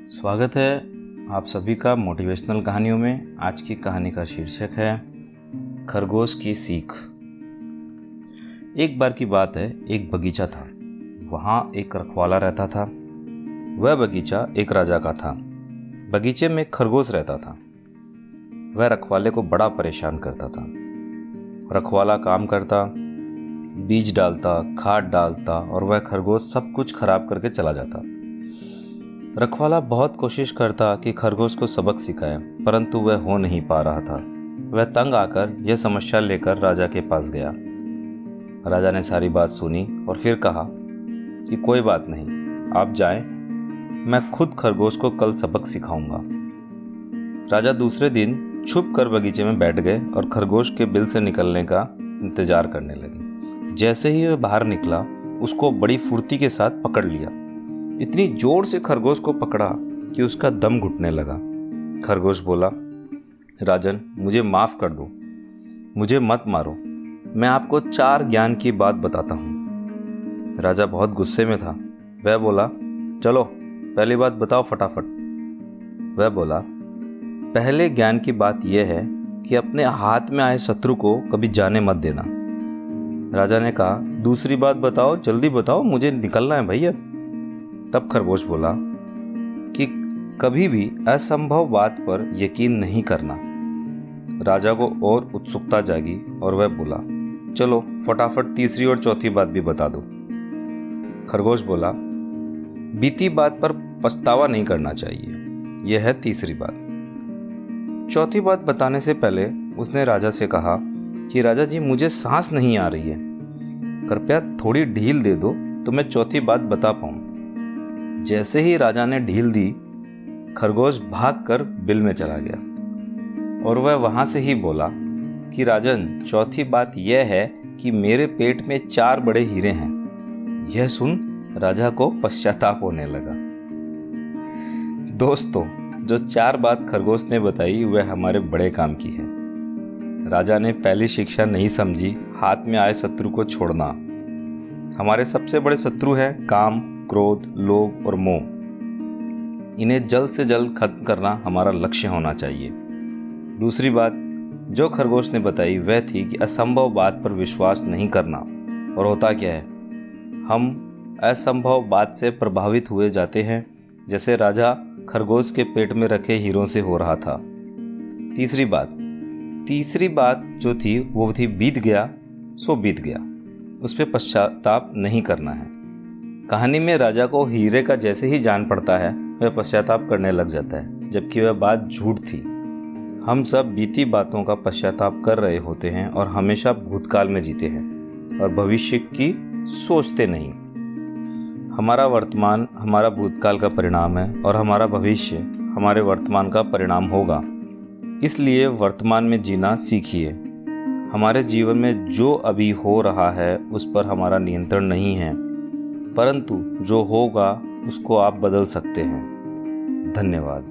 स्वागत है आप सभी का मोटिवेशनल कहानियों में। आज की कहानी का शीर्षक है खरगोश की सीख। एक बार की बात है, एक बगीचा था। वहाँ एक रखवाला रहता था। वह बगीचा एक राजा का था। बगीचे में एक खरगोश रहता था। वह रखवाले को बड़ा परेशान करता था। रखवाला काम करता, बीज डालता, खाद डालता और वह खरगोश सब कुछ खराब करके चला जाता। रखवाला बहुत कोशिश करता कि खरगोश को सबक सिखाए, परंतु वह हो नहीं पा रहा था। वह तंग आकर यह समस्या लेकर राजा के पास गया। राजा ने सारी बात सुनी और फिर कहा कि कोई बात नहीं, आप जाएं, मैं खुद खरगोश को कल सबक सिखाऊंगा। राजा दूसरे दिन छुप कर बगीचे में बैठ गए और खरगोश के बिल से निकलने का इंतजार करने लगे। जैसे ही वह बाहर निकला, उसको बड़ी फुर्ती के साथ पकड़ लिया। इतनी जोर से खरगोश को पकड़ा कि उसका दम घुटने लगा। खरगोश बोला, राजन, मुझे माफ़ कर दो, मुझे मत मारो, मैं आपको 4 ज्ञान की बात बताता हूँ। राजा बहुत गुस्से में था। वह बोला, चलो पहली बात बताओ फटाफट। वह बोला, पहले ज्ञान की बात यह है कि अपने हाथ में आए शत्रु को कभी जाने मत देना। राजा ने कहा, दूसरी बात बताओ, जल्दी बताओ, मुझे निकलना है भैया। तब खरगोश बोला कि कभी भी असंभव बात पर यकीन नहीं करना। राजा को और उत्सुकता जागी और वह बोला, चलो फटाफट तीसरी और चौथी बात भी बता दो। खरगोश बोला, बीती बात पर पछतावा नहीं करना चाहिए, यह है तीसरी बात। चौथी बात बताने से पहले उसने राजा से कहा कि राजा जी, मुझे सांस नहीं आ रही है, कृपया थोड़ी ढील दे दो तो मैं चौथी बात बता पाऊँ। जैसे ही राजा ने ढील दी, खरगोश भागकर बिल में चला गया और वह वहां से ही बोला कि राजन, चौथी बात यह है कि मेरे पेट में 4 बड़े हीरे हैं। यह सुन राजा को पश्चाताप होने लगा। दोस्तों, जो 4 बात खरगोश ने बताई वह हमारे बड़े काम की है। राजा ने पहली शिक्षा नहीं समझी, हाथ में आए शत्रु को छोड़ना। हमारे सबसे बड़े शत्रु है काम, क्रोध, लोभ और मोह। इन्हें जल्द से जल्द खत्म करना हमारा लक्ष्य होना चाहिए। दूसरी बात जो खरगोश ने बताई वह थी कि असंभव बात पर विश्वास नहीं करना। और होता क्या है, हम असंभव बात से प्रभावित हुए जाते हैं, जैसे राजा खरगोश के पेट में रखे हीरों से हो रहा था। तीसरी बात जो थी वो थी बीत गया सो बीत गया, उस पर पश्चाताप नहीं करना है। कहानी में राजा को हीरे का जैसे ही जान पड़ता है वह पश्चाताप करने लग जाता है, जबकि वह बात झूठ थी। हम सब बीती बातों का पश्चाताप कर रहे होते हैं और हमेशा भूतकाल में जीते हैं और भविष्य की सोचते नहीं। हमारा वर्तमान हमारा भूतकाल का परिणाम है और हमारा भविष्य हमारे वर्तमान का परिणाम होगा। इसलिए वर्तमान में जीना सीखिए। हमारे जीवन में जो अभी हो रहा है उस पर हमारा नियंत्रण नहीं है, परंतु जो होगा उसको आप बदल सकते हैं। धन्यवाद।